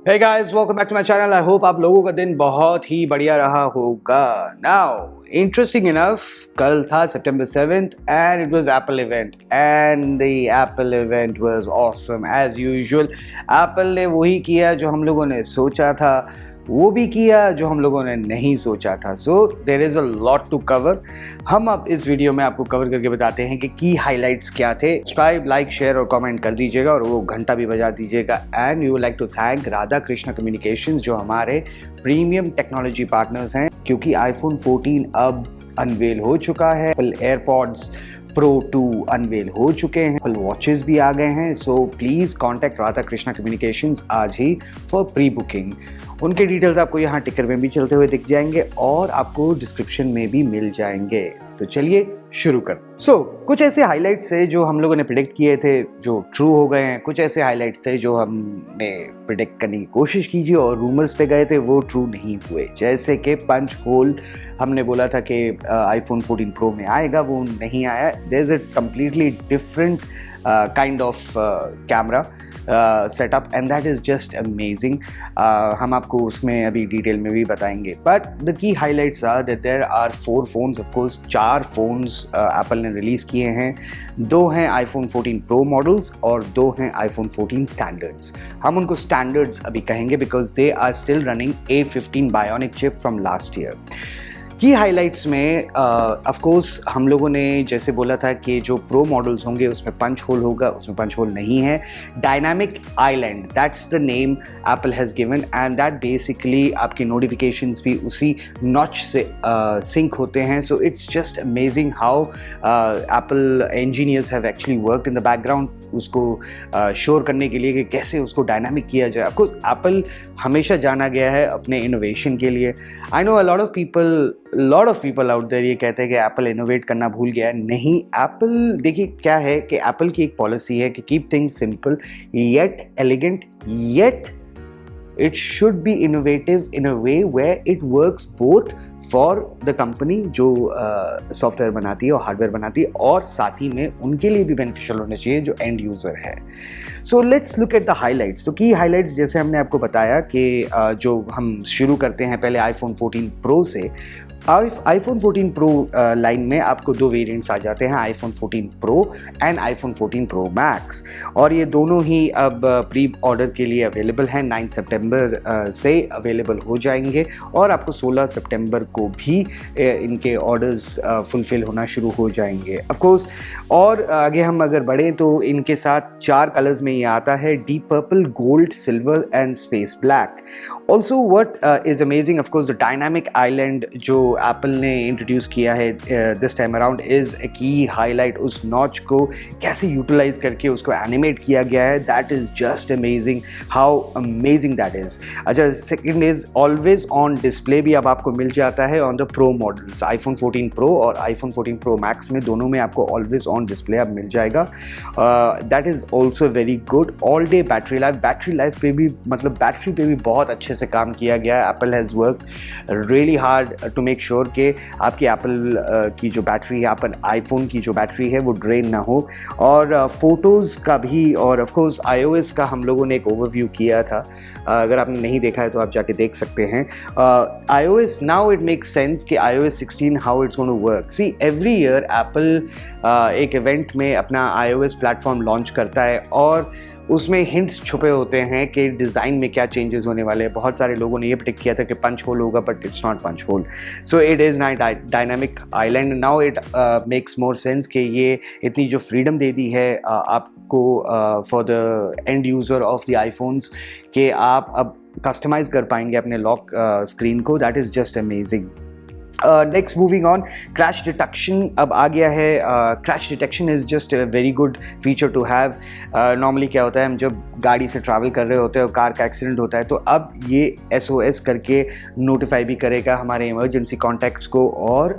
Hey guys, welcome back to my channel. I hope आप लोगों का दिन बहुत ही बढ़िया रहा होगा. Now, interesting enough, कल था September 7th and it was Apple event and the Apple event was awesome as usual. Apple ने वही किया जो हम लोगों ने सोचा था, वो भी किया जो हम लोगों ने नहीं सोचा था. So there is a lot to cover. हम अब इस वीडियो में आपको कवर करके बताते हैं कि की हाइलाइट्स क्या थे. सब्सक्राइब, लाइक, शेयर और कमेंट कर दीजिएगा और वो घंटा भी बजा दीजिएगा. And we would like to thank Radha Krishna communications जो हमारे प्रीमियम टेक्नोलॉजी पार्टनर्स हैं, क्योंकि आईफोन 14 अब अनवेल हो चुका है. एप्पल एयरपॉड्स Pro 2 अनवेल हो चुके हैं. एप्पल वॉचेस भी आ गए हैं. So please contact Radha Krishna communications आज ही फॉर प्री बुकिंग. उनके डिटेल्स आपको यहाँ टिकर में भी चलते हुए दिख जाएंगे और आपको डिस्क्रिप्शन में भी मिल जाएंगे. तो चलिए शुरू कर. कुछ ऐसे हाइलाइट्स है जो हम लोगों ने प्रिडिक्ट किए थे जो ट्रू हो गए हैं. कुछ ऐसे हाइलाइट्स है जो हमने प्रिडिक्ट करने की कोशिश कीजिए और रूमर्स पे गए थे, वो ट्रू नहीं हुए. जैसे कि पंच होल हमने बोला था कि आईफोन 14 प्रो में आएगा, वो नहीं आया. There is a completely different kind of camera setup and that is just amazing. हम आपको उसमें अभी डिटेल में भी बताएंगे. But the key highlights are that there are 4 phones. Of course 4 phones Apple ने रिलीज़ किए हैं. 2 हैं आईफोन 14 प्रो मॉडल्स और 2 हैं आईफोन 14 स्टैंडर्ड्स. हम उनको स्टैंडर्ड्स अभी कहेंगे because they are still running A15 bionic chip from last year. की हाइलाइट्स में ऑफ कोर्स हम लोगों ने जैसे बोला था कि जो प्रो मॉडल्स होंगे उसमें पंच होल होगा, उसमें पंच होल नहीं है. Dynamic island, that's the name Apple has given and that basically आपकी नोटिफिकेशंस भी उसी नॉच से सिंक होते हैं. So it's just amazing how Apple engineers have actually worked in the background उसको श्योर करने के लिए कि कैसे उसको डायनामिक किया जाए. ऑफ कोर्स एप्पल हमेशा जाना गया है अपने इनोवेशन के लिए. I know a lot of people out there ये कहते हैं कि एप्पल इनोवेट करना भूल गया है. नहीं, एप्पल देखिए क्या है कि एप्पल की एक पॉलिसी है कि keep things simple yet elegant yet it should be innovative in a way where it works both for the company जो सॉफ्टवेयर बनाती है और हार्डवेयर बनाती है, और साथ ही में उनके लिए भी बेनिफिशियल होने चाहिए जो एंड यूज़र है. So let's look at the highlights. तो की हाइलाइट्स जैसे हमने आपको बताया कि जो हम शुरू करते हैं पहले आईफोन 14 प्रो से. आईफोन 14 प्रो लाइन में आपको 2 वेरिएंट्स आ जाते हैं, iPhone 14 pro and iPhone 14 pro max. और ये दोनों ही अब प्री ऑर्डर के लिए अवेलेबल हैं. 9 सितंबर से अवेलेबल हो जाएंगे और आपको 16 सितंबर को भी इनके ऑर्डर्स फुलफिल होना शुरू हो जाएंगे. ऑफ कोर्स और आगे हम अगर बढ़ें तो इनके साथ 4 कलर्स में ये आता है, deep purple, gold, silver and space black. Also what is amazing of course the dynamic island जो एप्पल ने इंट्रोड्यूस किया है this time around is a की हाईलाइट. उस नॉच को कैसे यूटिलाइज करके उसको एनिमेट किया गया है, that is just amazing how amazing that is. अच्छा, second is always on display भी अब आपको मिल जाता है on the pro models. IPhone 14 pro और आईफोन 14 प्रो मैक्स में दोनों में आपको ऑलवेज ऑन डिस्प्ले अब मिल जाएगा. That is also very good. All day battery life पे भी, मतलब बैटरी पे भी बहुत अच्छे से काम किया गया है. Apple has work really hard to make sure कि आपकी एप्पल की जो बैटरी है, एप्पल आईफोन की जो बैटरी है वो ड्रेन ना हो. और फोटोज़ का भी और ऑफ कोर्स iOS का हम लोगों ने एक ओवरव्यू किया था. अगर आपने नहीं देखा है तो आप जाके देख सकते हैं. iOS now it makes sense कि iOS 16 how it's going to work. See every year Apple एक इवेंट में अपना iOS प्लेटफॉर्म लॉन्च करता है और उसमें हिंट्स छुपे होते हैं कि डिज़ाइन में क्या चेंजेस होने वाले हैं. बहुत सारे लोगों ने ये प्रेडिक्ट किया था कि पंच होल होगा, but it's not punch hole. So it is not dynamic island. Now it makes more sense कि ये इतनी जो फ्रीडम दे दी है आपको for the end user of the iPhones कि आप अब कस्टमाइज़ कर पाएंगे अपने लॉक स्क्रीन को. That is just amazing. Next moving on, crash detection अब आ गया है. Crash detection is just a very good feature to have. Normally क्या होता है, हम जब गाड़ी से ट्रैवल कर रहे होते हैं और कार का एक्सीडेंट होता है तो अब ये SOS करके नोटिफाई भी करेगा हमारे इमरजेंसी कॉन्टैक्ट्स को और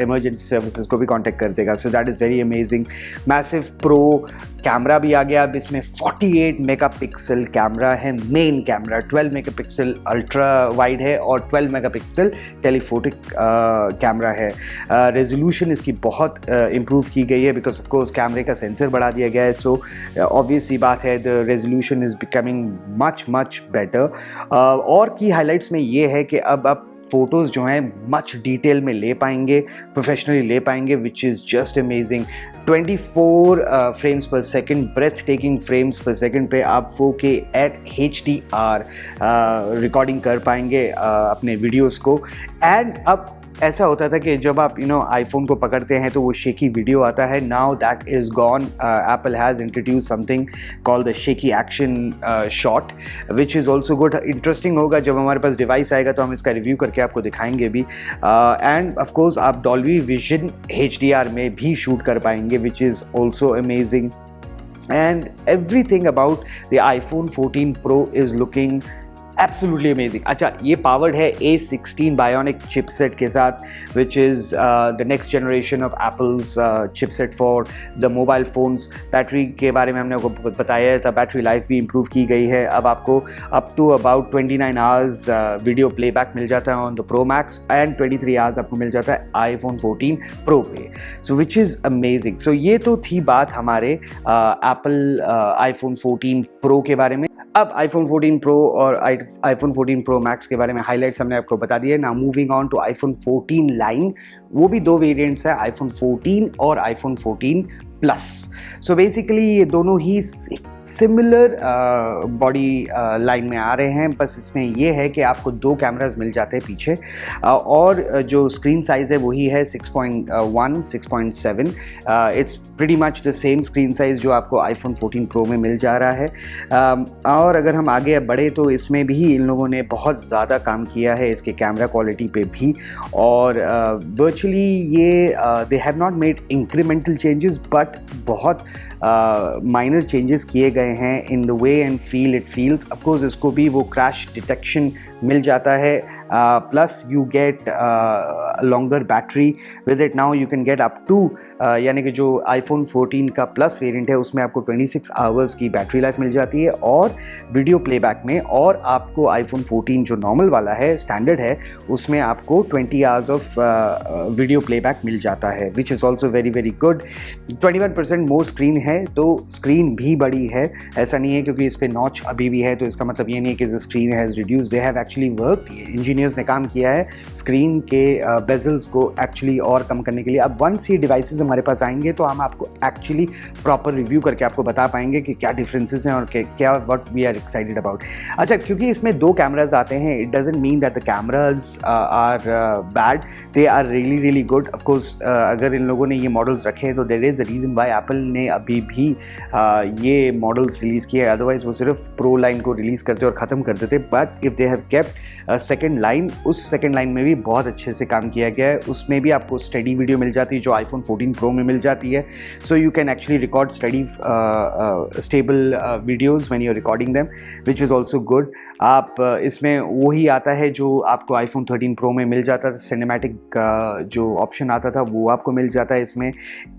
इमरजेंसी सर्विसेज को भी कॉन्टैक्ट कर देगा. So that is very amazing. Massive pro camera भी आ गया. अब इसमें 48 मेगापिक्सल कैमरा है. Main camera 12 megapixel ultra wide है और 12 मेगापिक्सल टेलीफोटो कैमरा है। रेजोल्यूशन इसकी बहुत इम्प्रूव की गई है बिकॉज ऑफ कोर्स कैमरे का सेंसर बढ़ा दिया गया है, सो ऑब्वियस सी बात है the resolution is becoming much better. और की हाइलाइट्स में ये है कि अब आप फ़ोटोज़ जो हैं मच डिटेल में ले पाएंगे, प्रोफेशनली ले पाएंगे, which is just amazing. 24 frames पर सेकंड, ब्रेथ टेकिंग फ्रेम्स पर सेकंड पे आप 4K एट HDR रिकॉर्डिंग कर पाएंगे अपने वीडियोज़ को। एंड अब ऐसा होता था कि जब आप आईफोन को पकड़ते हैं तो वो शेकी वीडियो आता है। Now that is gone. Apple has introduce something called the shaky action shot which is also good. Interesting होगा जब हमारे पास डिवाइस आएगा तो हम इसका रिव्यू करके आपको दिखाएंगे भी। एंड ऑफ कोर्स आप डॉल्बी विजन HDR में भी शूट कर पाएंगे विच is also amazing. And everything about the iPhone 14 Pro is looking absolutely amazing. अच्छा, ये पावर्ड है A16 बायोनिक चिपसेट के साथ which is the next generation of apples chipset for the mobile phones. Battery के बारे में हमने आपको बताया था, बैटरी लाइफ भी इम्प्रूव की गई है। अब आपको up to about 29 hours video playback मिल जाता है on the pro max and 23 hours आपको मिल जाता है iPhone 14 Pro पे, सो विच इज़ अमेजिंग। सो ये तो थी बात हमारे एप्पल iPhone 14 Pro के बारे में। अब iPhone 14 Pro और iPhone 14 Pro Max के बारे में हाइलाइट्स हमने आपको बता दिए। Now moving on to iPhone 14 line, वो भी दो वेरिएंट्स है, iPhone 14 और iPhone 14 Plus। सो बेसिकली ये दोनों ही सिमिलर बॉडी लाइन में आ रहे हैं, बस इसमें ये है कि आपको दो कैमरास मिल जाते हैं पीछे और जो स्क्रीन साइज़ है वही है 6.1 6.7। It's pretty much the same screen size जो आपको iPhone 14 Pro में मिल जा रहा है। और अगर हम आगे बढ़े तो इसमें भी इन लोगों ने बहुत ज़्यादा काम किया है इसके कैमरा क्वालिटी पे भी, और वर्चुअली ये they have not made incremental changes but बहुत माइनर चेंजेस किए गए हैं in the way and feel it feels. Of course इसको भी वो क्रैश डिटेक्शन मिल जाता है, plus you get longer battery with it. Now you can get up to यानी कि जो iPhone 14 का प्लस वेरिएंट है उसमें आपको 26 आवर्स की बैटरी लाइफ मिल जाती है और वीडियो प्लेबैक में, और आपको iPhone 14 जो नॉर्मल वाला है, स्टैंडर्ड है, उसमें आपको 20 आवर्स ऑफ वीडियो प्लेबैक मिल जाता है विच is also very very good. 21% more screen है, तो स्क्रीन भी बड़ी है, ऐसा नहीं है क्योंकि इस पर नॉच अभी भी है तो इसका मतलब ये नहीं है कि the screen has reduce. They have actually work, engineers ने काम किया है स्क्रीन के बेजल्स को एक्चुअली और कम करने के लिए। अब वंस ये डिवाइसेस हमारे पास आएंगे तो हम आपको एक्चुअली प्रॉपर रिव्यू करके आपको बता पाएंगे कि क्या डिफरेंसेस हैं और क्या what we are excited about. अच्छा, क्योंकि इसमें दो कैमराज आते हैं, it doesn't mean that the cameras are bad, they are really really good. Of course अगर इन लोगों ने ये मॉडल्स रखे हैं तो there is a reason why Apple ने अभी भी ये मॉडल्स रिलीज़ किए, अदरवाइज वो सिर्फ प्रो लाइन को रिलीज़ करते और ख़त्म कर देते। But if they have kept second line, उस सेकेंड लाइन में भी बहुत अच्छे से काम किया गया है। उसमें भी आपको स्टडी वीडियो मिल जाती है जो iPhone 14 Pro में मिल जाती है, so you can actually record steady stable videos when you are recording them which is also good. आप इसमें वही आता है जो आपको iPhone 13 Pro में मिल जाता था, सिनेमैटिक जो ऑप्शन आता था वो आपको मिल जाता है इसमें।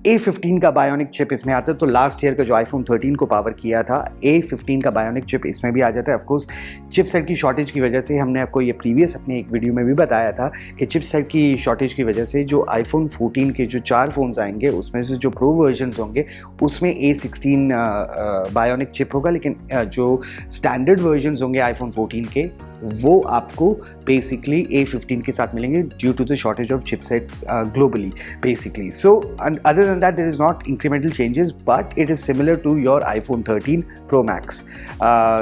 A15 का बायोनिक चिप इसमें आता है, तो लास्ट ईयर का जो iPhone 13 को पावर किया था, A15 का बायोनिक चिप इसमें भी आ जाता है। ऑफकोर्स चिपसेट की शॉर्टेज की वजह से, हमने आपको ये प्रीवियस अपने एक वीडियो में भी बताया था कि चिपसेट की शॉर्टेज की वजह से जो iPhone 14 के जो 4 फ़ोन्स आएंगे उसमें से जो प्रो वर्जन्स होंगे उसमें A16 बायोनिक चिप होगा, लेकिन जो स्टैंडर्ड वर्जन्स होंगे iPhone 14 के वो आपको बेसिकली A15 के साथ मिलेंगे due to the shortage of chipsets globally basically. So other than that there is not incremental changes but it is similar to your iPhone 13 Pro Max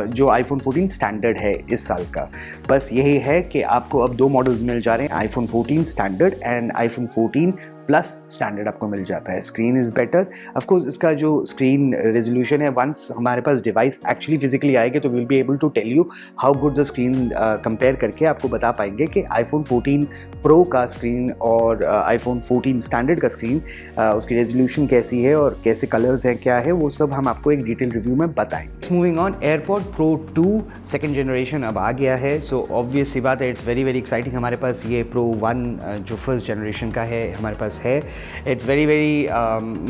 जो iPhone 14 standard है इस साल का। बस यही है कि आपको अब दो मॉडल्स मिल जा रहे हैं, iPhone 14 standard and iPhone 14 plus standard आपको मिल जाता है। Screen is better, of course इसका जो स्क्रीन रेजोल्यूशन है, वंस हमारे पास डिवाइस एक्चुअली फिजिकली आएगी तो will be able to tell you how good the screen compare करके आपको बता पाएंगे कि iPhone 14 Pro का स्क्रीन और iPhone 14 स्टैंडर्ड का स्क्रीन उसकी रेजोल्यूशन कैसी है और कैसे कलर्स हैं, क्या है, वो सब हम आपको एक डिटेल रिव्यू में बताएंगे। Moving on, AirPod Pro 2 second generation अब आ गया है, सो ऑब्वियस सी बात है, इट्स वेरी वेरी एक्साइटिंग। हमारे पास ये Pro 1 जो फर्स्ट जनरेशन का है, हमारे पास पास है। इट्स वेरी वेरी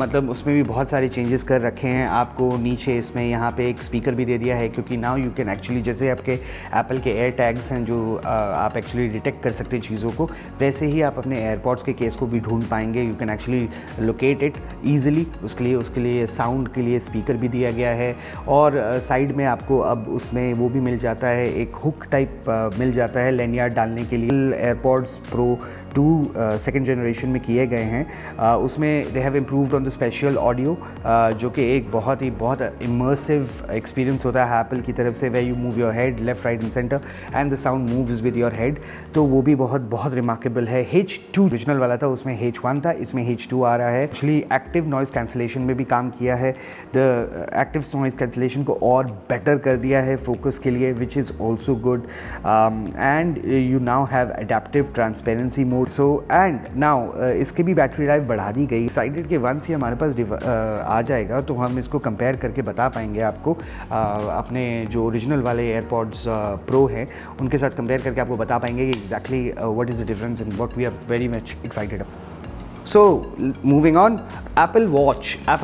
मतलब उसमें भी बहुत सारे चेंजेस कर रखे हैं। आपको नीचे इसमें यहाँ पे एक स्पीकर भी दे दिया है, क्योंकि नाउ यू कैन एक्चुअली, जैसे आपके एप्पल के एयर टैग्स हैं जो आप एक्चुअली डिटेक्ट कर सकते हैं चीज़ों को, वैसे ही आप अपने एयरपॉड्स के केस को भी ढूंढ पाएंगे। You can actually locate it easily. उसके लिए साउंड के लिए स्पीकर भी दिया गया है, और साइड में आपको अब उसमें वो भी मिल जाता है, एक हुक टाइप मिल जाता है लैनियार्ड डालने के लिए। एयरपॉड्स प्रो 2 सेकेंड जनरेशन में किए गए हैं। उसमें they have improved on the special audio, जो कि एक बहुत इमर्सिव एक्सपीरियंस होता है एप्पल की तरफ से, way you move your head left right and centre and the sound moves with your head. तो वो भी बहुत रिमार्केबल है। H2 ओरिजिनल वाला था, उसमें H1 था, इसमें H2 आ रहा है। एक्चुअली एक्टिव नॉइज़ कैंसिलेशन में भी काम किया है। द एक्टिव नॉइज़ कैंसिलेशन को और बेटर कर दिया है फोकस के लिए, विच is also good. And you now have adaptive transparency mode. So and now इसकी भी बैटरी लाइफ बढ़ा दी गई। एक्साइटेड कि वंस ही हमारे पास आ जाएगा तो हम इसको कंपेयर करके बता पाएंगे आपको, अपने जो ओरिजिनल वाले एयरपॉड्स प्रो हैं उनके साथ कंपेयर करके आपको बता पाएंगे कि exactly what is the difference and what we are very much excited. So moving on, Apple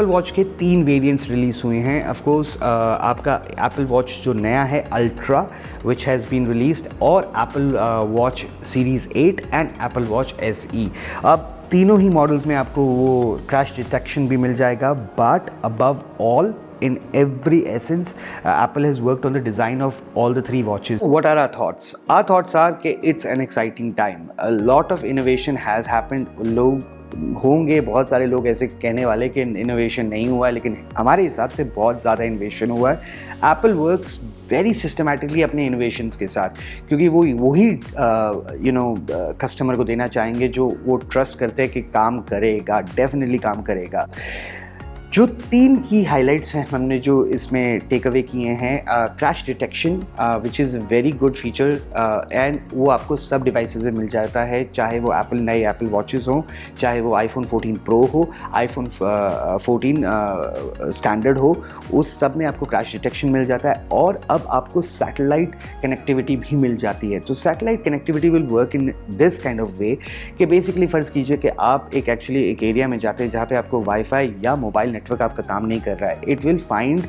watch के 3 वेरिएंट्स रिलीज़ हुए हैं। ऑफ कोर्स आपका एप्पल वॉच जो नया है ultra, which has been released, और Apple watch series 8 and Apple watch SE। अब तीनों ही मॉडल्स में आपको वो क्रैश डिटेक्शन भी मिल जाएगा, but above all, in every essence, Apple has worked on the design of all the 3 watches. What are our thoughts? Our thoughts are that it's an exciting time. A lot of innovation has happened. लोग होंगे, बहुत सारे लोग ऐसे कहने वाले कि innovation नहीं हुआ है, लेकिन हमारे हिसाब से बहुत ज़्यादा इनोवेशन हुआ है। एप्पल वर्क्स वेरी सिस्टमैटिकली अपने इनोवेशंस के साथ, क्योंकि वो वही कस्टमर को देना चाहेंगे जो वो ट्रस्ट करते हैं कि काम करेगा, डेफिनेटली काम करेगा। जो 3 की हाइलाइट्स हैं हमने जो इसमें टेक अवे किए हैं, crash detection which is very good feature, and वो आपको सब डिवाइसेस में मिल जाता है, चाहे वो नए एप्पल वॉचेस हों, चाहे वो iPhone 14 Pro हो, iPhone 14 स्टैंडर्ड हो, उस सब में आपको क्रैश डिटेक्शन मिल जाता है। और अब आपको सैटेलाइट कनेक्टिविटी भी मिल जाती है। तो satellite connectivity will work in this kind of वे कि बेसिकली फ़र्ज़ कीजिए कि आप एक एरिया में जाते हैं जहाँ पे आपको वाईफाई या मोबाइल नेटवर्क आपका काम नहीं कर रहा है। इट विल फाइंड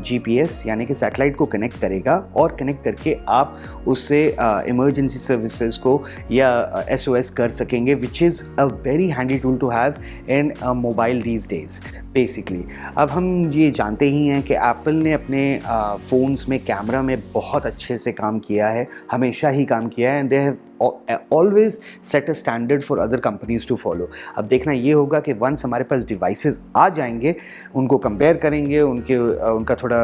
GPS, यानी कि सैटेलाइट को कनेक्ट करेगा, और कनेक्ट करके आप उससे इमरजेंसी सर्विसेज को या SOS कर सकेंगे, which is a very handy tool to have in mobile these days basically. अब हम ये जानते ही हैं कि एप्पल ने अपने फ़ोन्स में कैमरा में बहुत अच्छे से काम किया है, हमेशा ही काम किया है, and they have always set a standard for other companies to follow. अब देखना ये होगा कि वंस हमारे पास डिवाइसेस आ जाएंगे, उनको कंपेयर करेंगे, उनका थोड़ा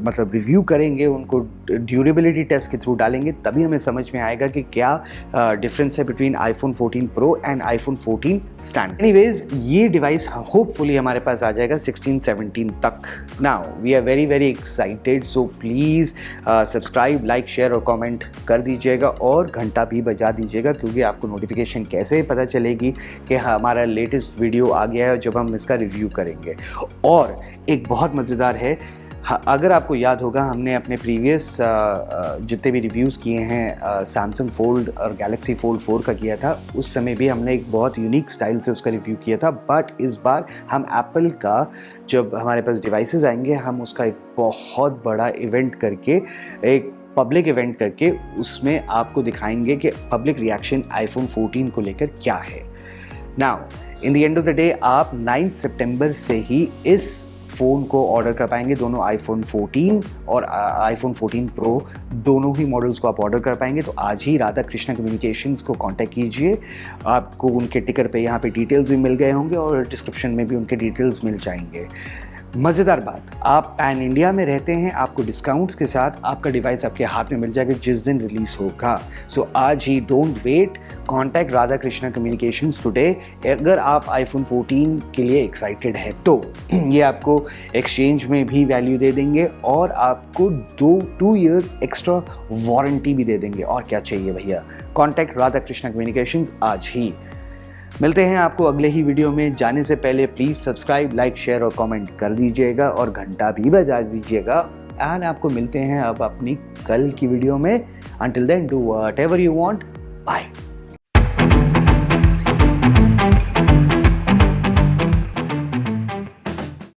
मतलब रिव्यू करेंगे, उनको ड्यूरेबिलिटी टेस्ट के थ्रू डालेंगे, तभी हमें समझ में आएगा कि क्या डिफरेंस है between iPhone 14 Pro and iPhone 14 standard. Anyways, ये डिवाइस होपफुली हमारे पास आ जाएगा 16-17 तक। Now we are very very excited, so please subscribe, like, share और कमेंट कर दीजिएगा, और घंटा भी बजा दीजिएगा, क्योंकि आपको नोटिफिकेशन कैसे पता चलेगी कि हमारा लेटेस्ट वीडियो आ गया है जब हम इसका रिव्यू करेंगे। और एक बहुत मज़ेदार है, अगर आपको याद होगा, हमने अपने प्रीवियस जितने भी रिव्यूज़ किए हैं सैमसंग फोल्ड और गैलेक्सी फोल्ड 4 का किया था, उस समय भी हमने एक बहुत यूनिक स्टाइल से उसका रिव्यू किया था। बट इस बार हम एप्पल का, जब हमारे पास डिवाइसेस आएंगे, हम उसका एक बहुत बड़ा इवेंट करके, एक पब्लिक इवेंट करके, उसमें आपको दिखाएंगे कि पब्लिक रिएक्शन iPhone 14 को लेकर क्या है। Now in the end of the day आप 9 सितंबर से ही इस फ़ोन को ऑर्डर कर पाएंगे। दोनों iPhone 14 और iPhone 14 Pro दोनों ही मॉडल्स को आप ऑर्डर कर पाएंगे। तो आज ही राधा कृष्णा कम्युनिकेशंस को कांटेक्ट कीजिए, आपको उनके टिकर पे यहाँ पे डिटेल्स भी मिल गए होंगे, और डिस्क्रिप्शन में भी उनके डिटेल्स मिल जाएंगे। मज़ेदार बात, आप पैन इंडिया में रहते हैं, आपको डिस्काउंट्स के साथ आपका डिवाइस आपके हाथ में मिल जाएगा जिस दिन रिलीज़ होगा। सो आज ही, don't wait, contact Radha Krishna communications today. अगर आप iPhone 14 के लिए एक्साइटेड है तो ये आपको एक्सचेंज में भी वैल्यू दे देंगे, और आपको 2 years एक्स्ट्रा वारंटी भी दे देंगे। और क्या चाहिए भैया। कॉन्टैक्ट राधा कृष्णा कम्युनिकेशंस आज ही। मिलते हैं आपको अगले ही वीडियो में। जाने से पहले प्लीज़ सब्सक्राइब, लाइक, शेयर और कमेंट कर दीजिएगा, और घंटा भी बजा दीजिएगा। एंड आपको मिलते हैं अब अपनी कल की वीडियो में। Until then, do whatever you want. Bye.